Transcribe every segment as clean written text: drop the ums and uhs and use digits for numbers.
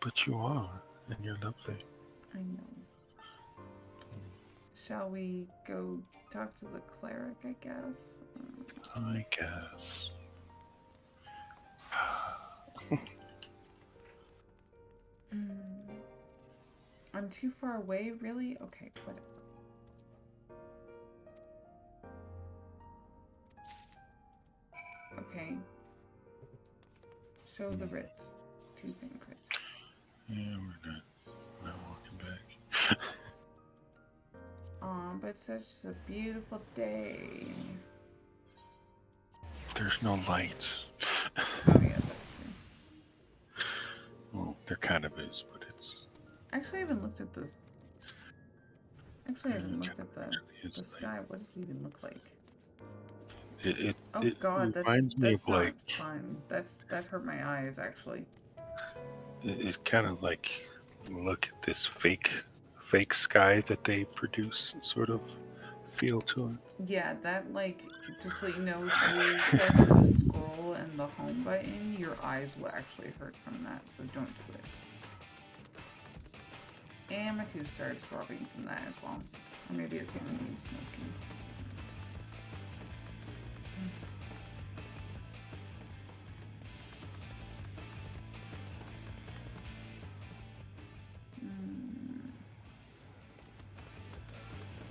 But you are, and you're lovely. I know. Shall we go talk to the cleric, I guess? I guess. Mm, I'm too far away, really? Okay, whatever. Okay, show the writ. Two fingerprints. Yeah, we're not walking back. Aw, but such a beautiful day. There's no lights. Oh, yeah, that's true. Well, there kind of is, but it's Actually, I haven't looked at the. Actually, I haven't kind looked at of actually the is light. sky. What does it even look like? It, it Oh it God, reminds me of that's like not fun. That hurt my eyes actually. it kind of like look at this fake sky that they produce sort of feel to it. Yeah, that like just so you know, if you press the scroll and the home button, your eyes will actually hurt from that. So don't do it. And my tooth started throbbing from that as well. Or maybe it's only me smoking.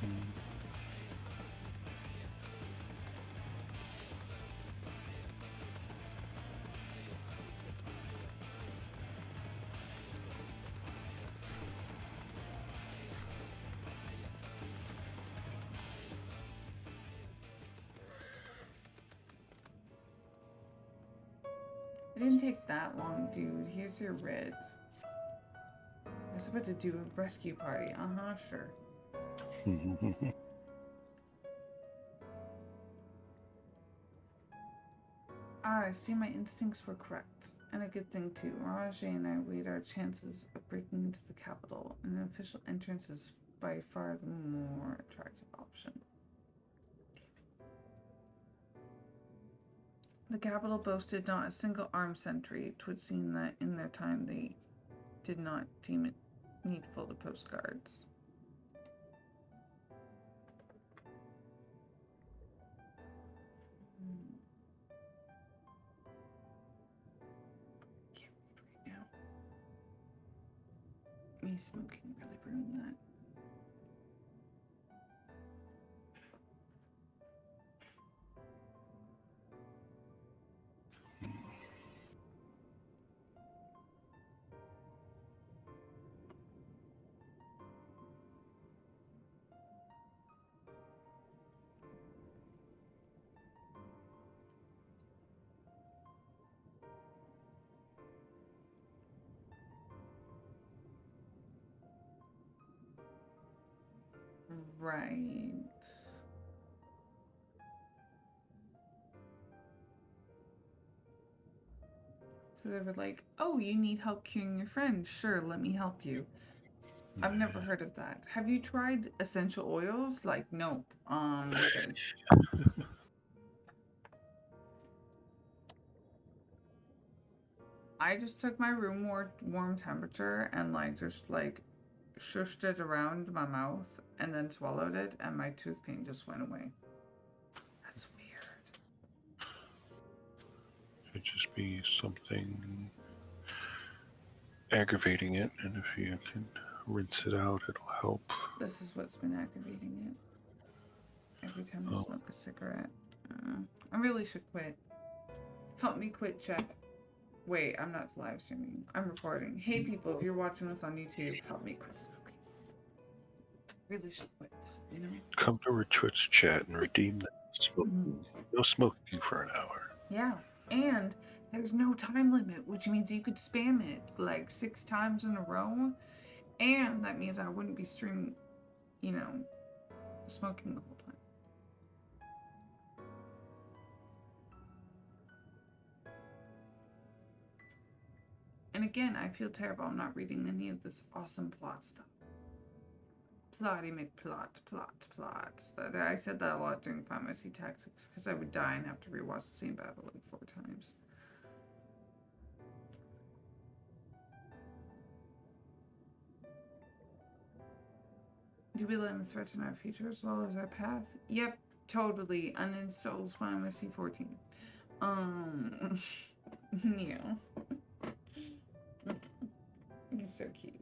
Mm. It didn't take that long, dude. Here's your writ. I was about to do a rescue party. Sure. Ah, I see my instincts were correct. And a good thing, too. Mirage and I weighed our chances of breaking into the capital, and an official entrance is by far the more attractive option. The capital boasted not a single armed sentry. 'Twould seem that in their time they did not deem it needful to post guards. Can't read right now. Me smoking really ruined that. Right. So they were like, "Oh, you need help curing your friend? Sure, let me help you." I've never heard of that. Have you tried essential oils? Like, nope. Okay. I just took my room warm temperature and like just like shushed it around my mouth and then swallowed it, and my tooth pain just went away. That's weird. Could just be something aggravating it, and if you can rinse it out, it'll help. This is what's been aggravating it every time I Oh, smoke a cigarette. I really should quit. Help me quit, chat. Wait, I'm not live streaming. I'm recording. Hey, people, if you're watching this on YouTube, help me quit smoking. Really should quit, you know? come to our Twitch chat and redeem that Mhm. smoking. No smoking for an hour. Yeah. And there's no time limit, which means you could spam it like 6 times in a row. And that means I wouldn't be streaming, you know, smoking the whole time. And again, I feel terrible. I'm not reading any of this awesome plot stuff. Plotty McPlot, plot. I said that a lot during Pharmacy Tactics because I would die and have to rewatch the same battle like 4 times. Do we let him threaten our future as well as our path? Yep, totally. Uninstalls fine with C14. Yeah. He's so cute.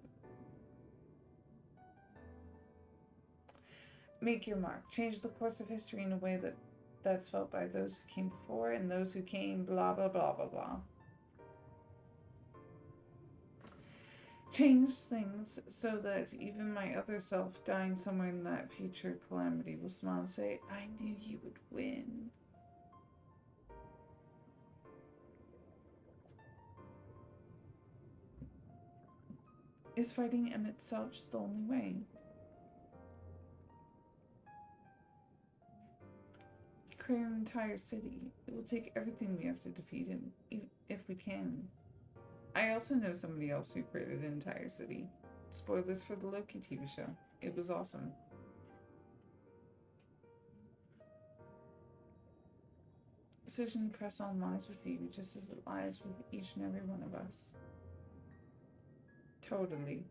Make your mark. Change the course of history in a way that's felt by those who came before and those who came blah blah blah blah blah. Change things so that even my other self dying somewhere in that future calamity will smile and say, I knew you would win. Is fighting Emmett Selch the only way? Create an entire city. It will take everything we have to defeat him, if we can. I also know somebody else who created an entire city. Spoilers for the Loki TV show. It was awesome. Decision to press on lies with you, just as it lies with each and every one of us. Totally.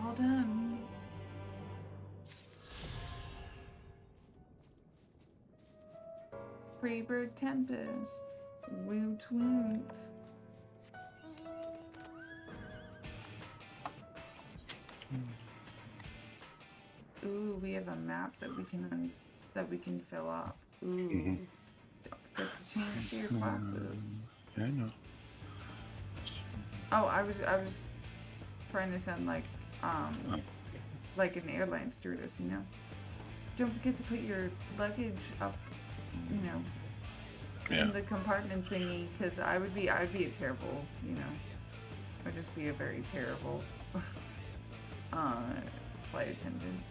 All done. Freebird Tempest. Woot woot. Ooh, we have a map that we can fill up. Ooh. Get to change to your classes. Yeah, I know. Oh, I was trying to sound like like an airline stewardess, you know. Don't forget to put your luggage up, you know, in the compartment thingy, because I would be a terrible, you know, I'd just be a very terrible flight attendant.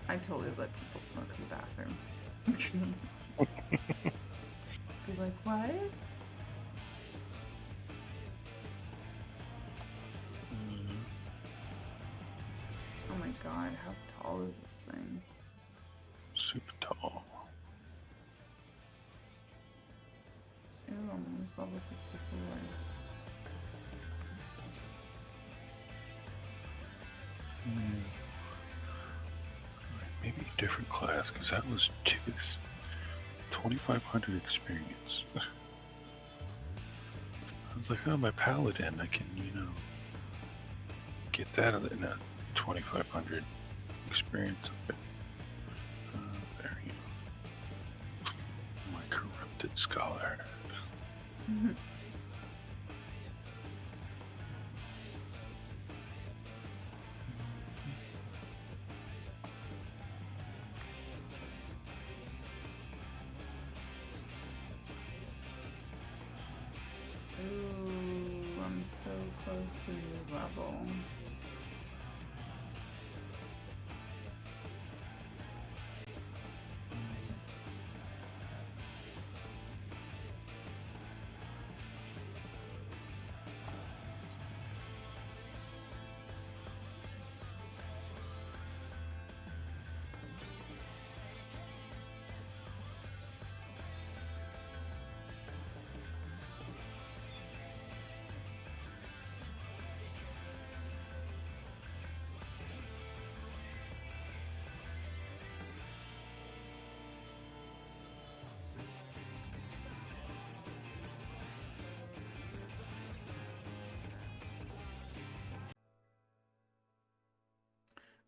I totally let people smoke in the bathroom. Be like, what? Oh my god, how tall is this thing? Super tall. Ooh, I'm almost level 64. Maybe a different class, because that was 2,500 experience. I was like, oh, my paladin, I can, you know, get that in that 2,500 experience. There you go. My corrupted scholar. Ooh, I'm so close to new level.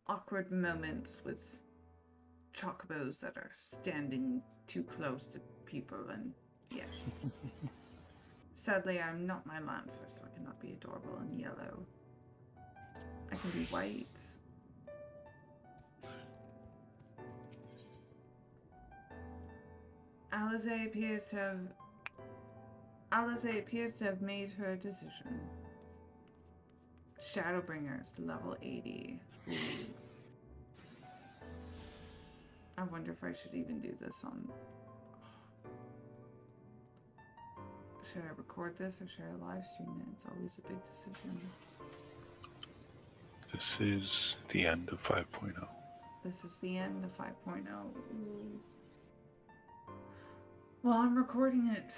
Awkward moments with chocobos that are standing too close to people, and yes. Sadly, I'm not my lancer, so I cannot be adorable in yellow. I can be white. Alize appears to have made her decision. Shadowbringers, level 80. Ooh. I wonder if I should even do this on... Should I record this or should I live stream it? It's always a big decision. This is the end of 5.0. This is the end of 5.0. Ooh. Well, I'm recording it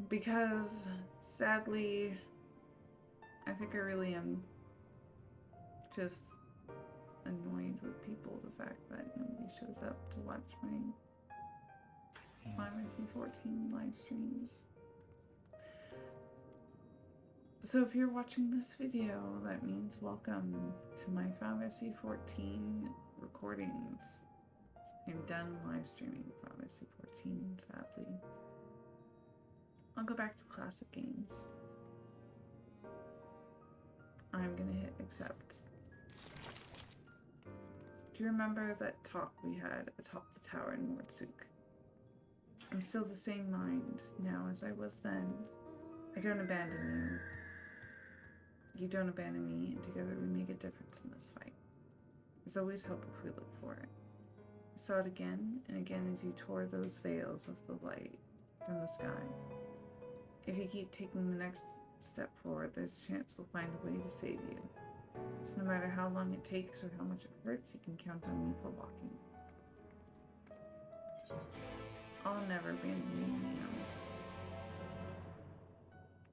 because, sadly, I think I really am just annoyed with people. The fact that nobody shows up to watch my FFXIV live streams. So if you're watching this video, that means welcome to my FFXIV recordings. I'm done live streaming FFXIV, sadly. I'll go back to classic games. I'm gonna hit accept. Do you remember that talk we had atop the tower in Mordsuk? I'm still the same mind now as I was then. I don't abandon you. You don't abandon me, and together we make a difference in this fight. There's always hope if we look for it. I saw it again and again as you tore those veils of the light from the sky. If you keep taking the next step forward, there's a chance we'll find a way to save you. So no matter how long it takes or how much it hurts, you can count on me for walking. I'll never abandon you, Neo.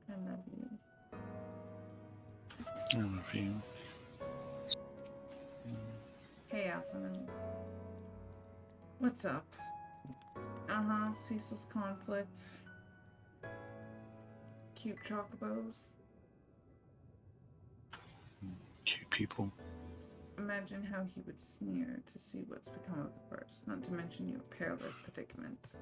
I love you. I love you. Hey, Alpha. What's up? Ceaseless conflict. Cute chocobos. Cute people. Imagine how he would sneer to see what's become of the first, not to mention your perilous predicament.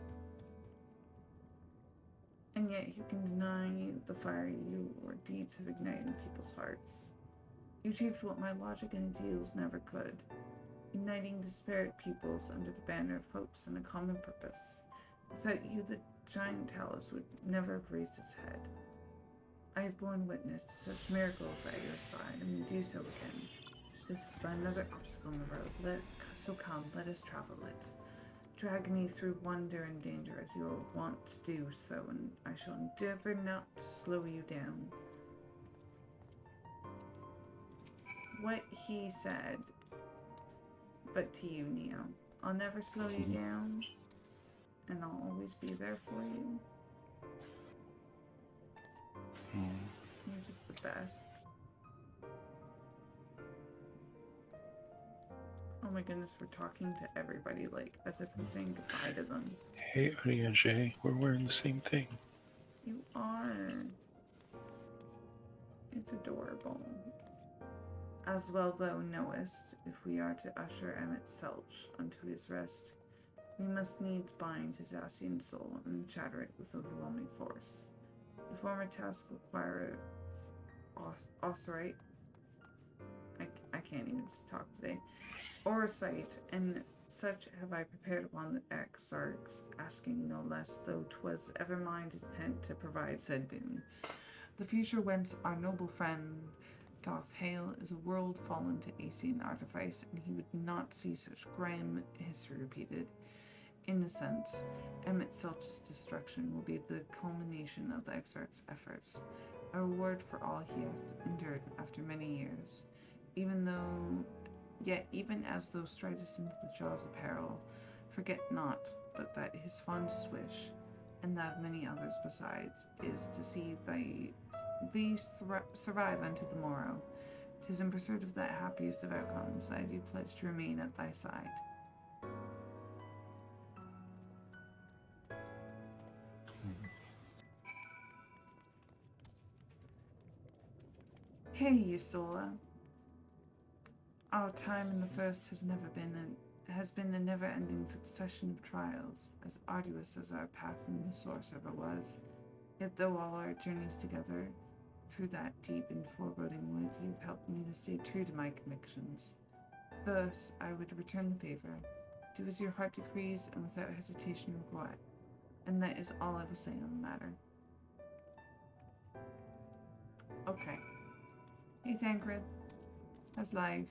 And yet you can deny the fire your deeds have ignited in people's hearts. You achieved what my logic and ideals never could, uniting disparate peoples under the banner of hopes and a common purpose. Without you, the giant talus would never have raised its head. I have borne witness to such miracles at your side, and will do so again. This is but another obstacle on the road. So come, let us travel it. Drag me through wonder and danger as you are wont to do so, and I shall endeavor not to slow you down. What he said, but to you, Neo. I'll never slow you down, and I'll always be there for you. You're just the best. Oh my goodness, we're talking to everybody, like, as if we're saying goodbye to them. Hey, Ariane, we're wearing the same thing. You are. It's adorable. As well thou knowest, if we are to usher Emmett Selch unto his rest, we must needs bind his Asian soul and shatter it with overwhelming force. The former task requireth Osirite. I can't even talk today. Oversight, and such have I prepared upon the exarchs, asking no less, though 'twas ever mine intent to provide said boon. The future whence our noble friend doth hail is a world fallen to Asian artifice, and he would not see such grim history repeated. In a sense, Emmett Selch's destruction will be the culmination of the exarch's efforts, a reward for all he hath endured after many years. Yet even as thou stridest into the jaws of peril, forget not but that his fondest wish, and that of many others besides, is to see thee survive unto the morrow. 'Tis in pursuit of that happiest of outcomes that I do pledge to remain at thy side. Hey, Eustola. Our time in the first has been a never-ending succession of trials, as arduous as our path in the source ever was. Yet though all our journeys together through that deep and foreboding wood, you've helped me to stay true to my convictions. Thus, I would return the favor, do as your heart decrees, and without hesitation or regret. And that is all I will say on the matter. Okay. Hey, Thancred. How's life?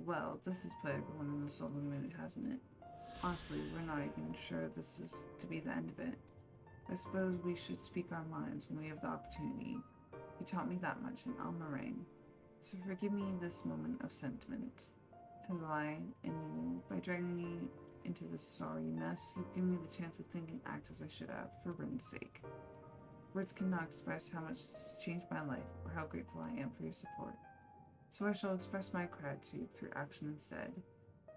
Well, this has put everyone in a solar mood, hasn't it? Honestly, we're not even sure this is to be the end of it. I suppose we should speak our minds when we have the opportunity. You taught me that much in Almarang, so forgive me this moment of sentiment. To lie in you, by dragging me into this sorry mess, you've given me the chance to think and act as I should have, for Rin's sake. Words cannot express how much this has changed my life, or how grateful I am for your support. So I shall express my gratitude through action instead.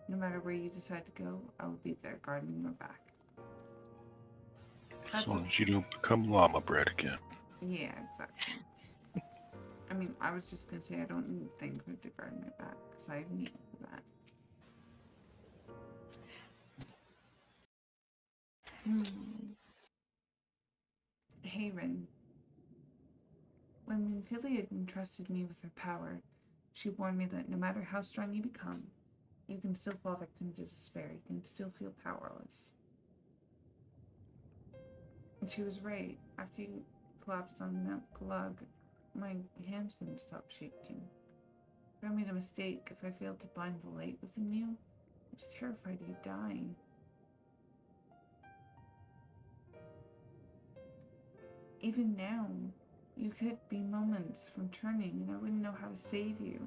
No matter where you decide to go, I will be there guarding your back. As long as you don't become llama bread again. Yeah, exactly. I mean, I was just gonna say I don't need things to guard my back, because I have need for that. Hey, Rin. When Minfilia had entrusted me with her power, she warned me that no matter how strong you become, you can still fall victim to despair. You can still feel powerless. And she was right. After you collapsed on Mount Glug, my hands wouldn't stop shaking. If I made a mistake, if I failed to bind the light within you, I was terrified you'd die. Even now, you could be moments from turning and I wouldn't know how to save you.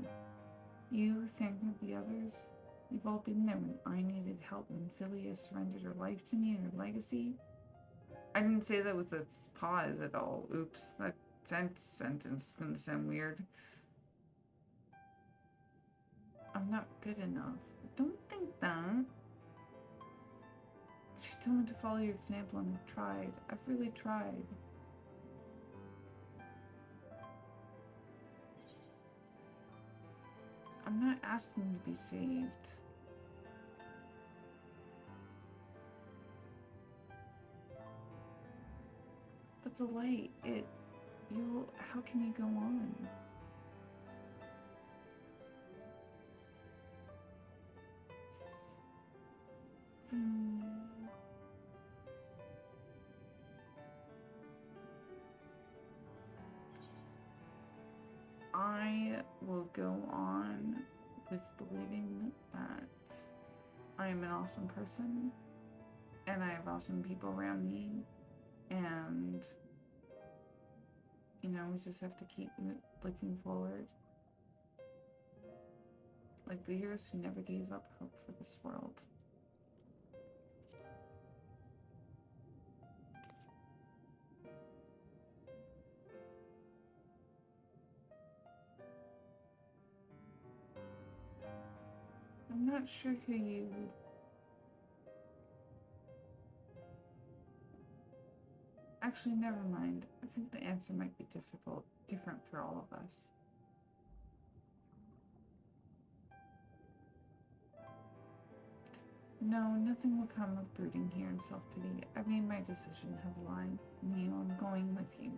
You, Thancred, the others, you've all been there when I needed help when Philia surrendered her life to me and her legacy. I didn't say that with a pause at all. Oops, that sentence is gonna sound weird. I'm not good enough. Don't think that. She told me to follow your example and I've tried. I've really tried. I'm not asking to be saved. But the light, how can you go on? I will go on with believing that I am an awesome person and I have awesome people around me, and we just have to keep looking forward, like the heroes who never gave up hope for this world. I'm not sure who you... Actually, never mind. I think the answer might be different for all of us. No, nothing will come of brooding here in self-pity. I made my decision, Heatheline. Neo, I'm going with you.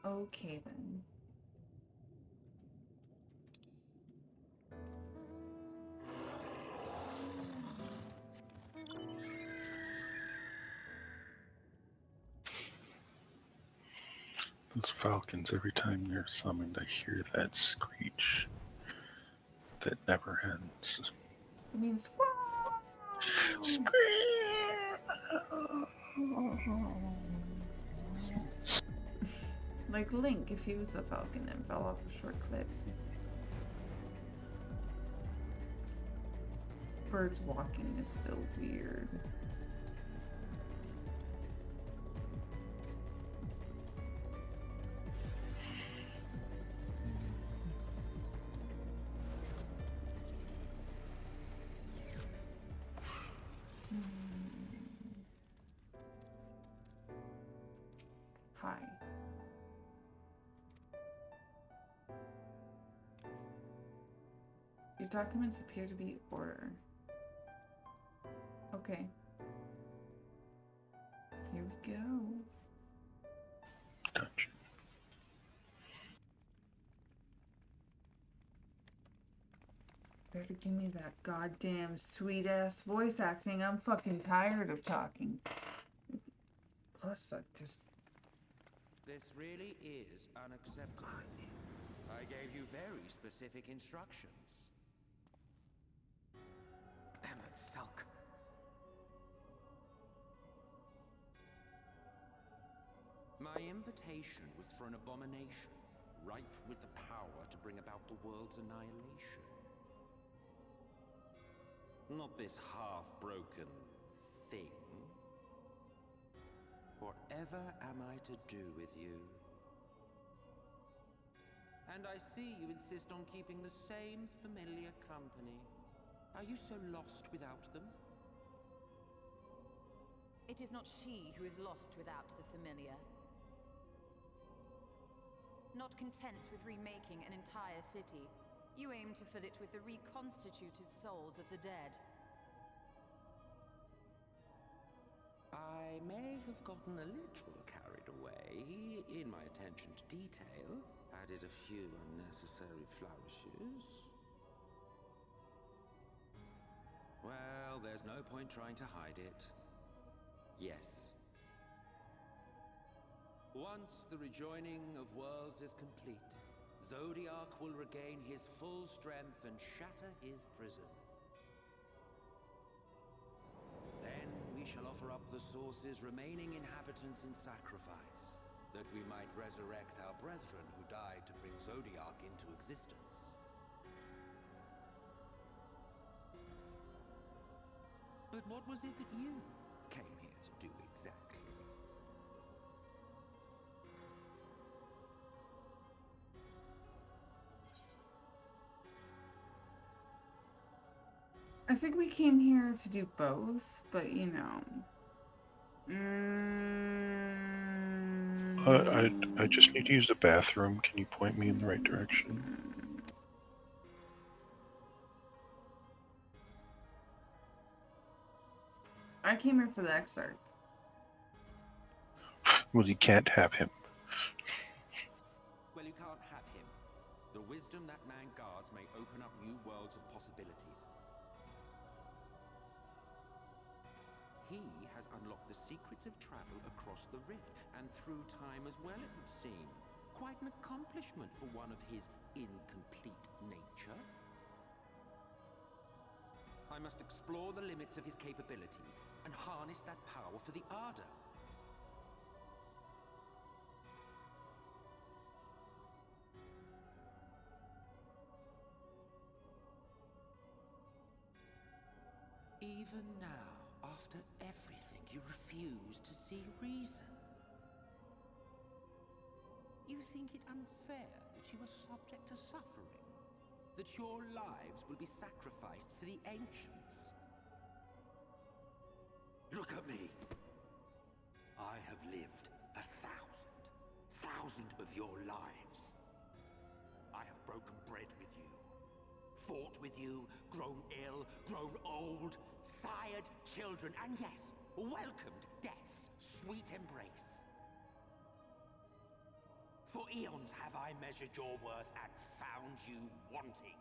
Okay, then. Those falcons, every time they're summoned, I hear that screech that never ends. I mean, squawk! Like Link, if he was a falcon and fell off a short cliff. Birds walking is still weird. Hi. Your documents appear to be order. Okay. Here we go. Touch. Better give me that goddamn sweet ass voice acting. I'm fucking tired of talking. Plus, that just... This really is unacceptable. I gave you very specific instructions. Emmett Sulk. My invitation was for an abomination, ripe with the power to bring about the world's annihilation. Not this half-broken thing. Whatever am I to do with you? And I see you insist on keeping the same familiar company. Are you so lost without them? It is not she who is lost without the familiar. Not content with remaking an entire city, you aim to fill it with the reconstituted souls of the dead. I may have gotten a little carried away in my attention to detail, added a few unnecessary flourishes. Well, there's no point trying to hide it. Yes. Once the rejoining of worlds is complete, Zodiac will regain his full strength and shatter his prison. Then we shall offer up the Source's remaining inhabitants in sacrifice, that we might resurrect our brethren who died to bring Zodiac into existence. But what was it that you came here to do exactly? I think we came here to do both, but you know. I just need to use the bathroom. Can you point me in the right direction? I came here for the exarch. Well, you can't have him. Well, you can't have him. The wisdom that man guards may open up new worlds of possibilities. He has unlocked the secrets of travel across the rift, and through time as well, it would seem. Quite an accomplishment for one of his incomplete nature. I must explore the limits of his capabilities and harness that power for the Ardor. Even now, after everything, you refuse to see reason. You think it unfair that you are subject to suffering? That your lives will be sacrificed for the ancients? Look at me! I have lived 1,000 of your lives. I have broken bread with you, fought with you, grown ill, grown old, sired children, and yes, welcomed death's sweet embrace. For eons have I measured your worth and found you wanting.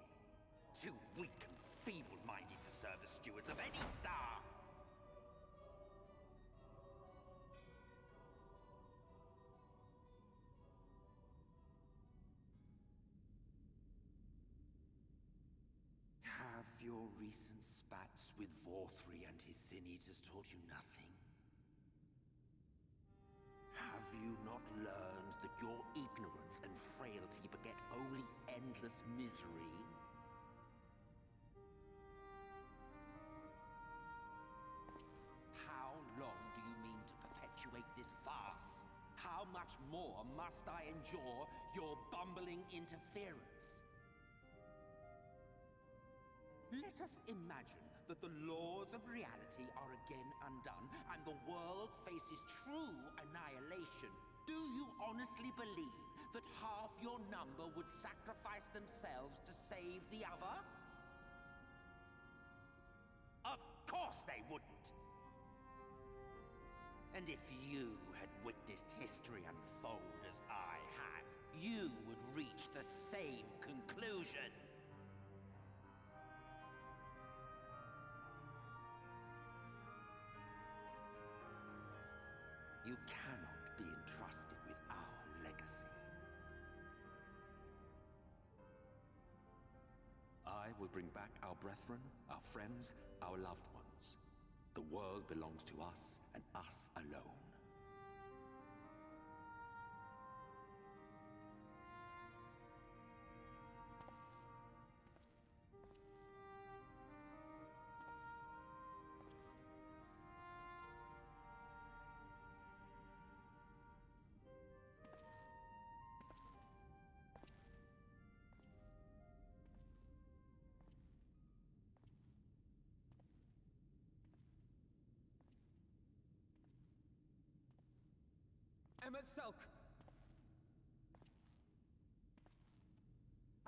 Too weak and feeble-minded to serve as stewards of any star. Have your recent spats with Vorthri and his sin-eaters taught you nothing? Have you not learned that your ignorance and frailty beget only endless misery? How long do you mean to perpetuate this farce? How much more must I endure your bumbling interference? Let us imagine that the laws of reality are again undone and the world faces true annihilation. Do you honestly believe that half your number would sacrifice themselves to save the other? Of course they wouldn't! And if you had witnessed history unfold as I have, you would reach the same conclusion. You will bring back our brethren, our friends, our loved ones. The world belongs to us, and us alone.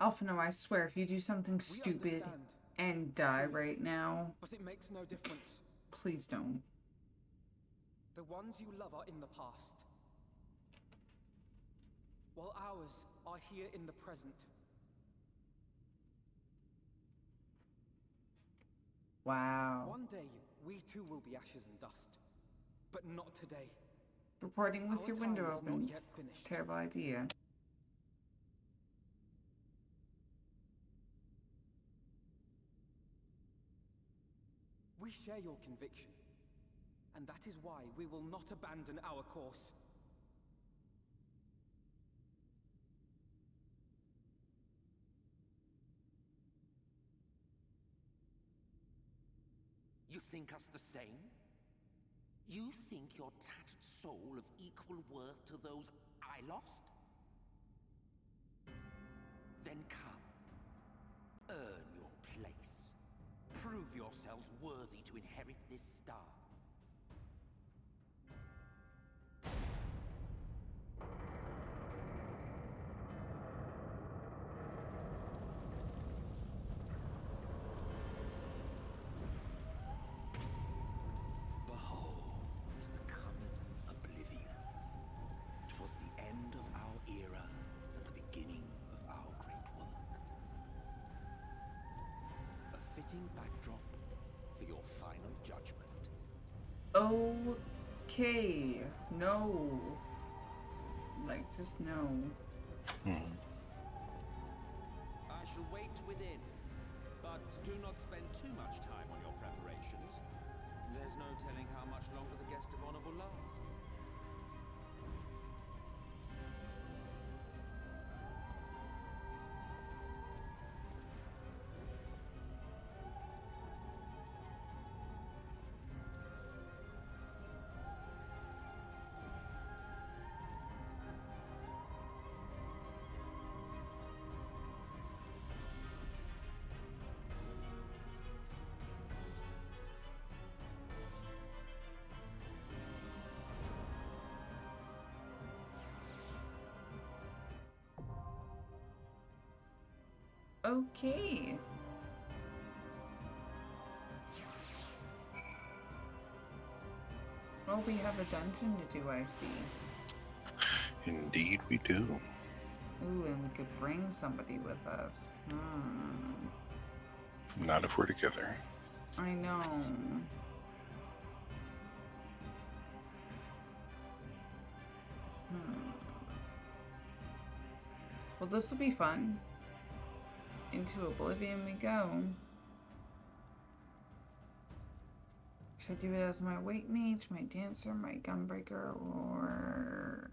Alphino, I swear, if you do something stupid and die right now, but it makes no difference. please don't. The ones you love are in the past, while ours are here in the present. Wow. One day, we too will be ashes and dust, but not today. Recording with Our your time window is not open. yet finished. Terrible idea. We share your conviction, and that is why we will not abandon our course. You think us the same? You think your tattered soul of equal worth to those I lost? Then come. Earn your place. Prove yourselves worthy to inherit this star. Behold the coming oblivion. 'Twas the end of our era and the beginning of our great work. A fitting backdrop for your final judgment. Okay. No. Like, just no. I shall wait within, but do not spend too much time on your preparations. There's no telling how much longer the guest of honor will last. Okay. Well, we have a dungeon to do, I see. Indeed we do. Ooh, and we could bring somebody with us. Not if we're together. I know. Well, this will be fun. Into oblivion we go. Should I do it as my weight mage, my dancer, my gunbreaker, or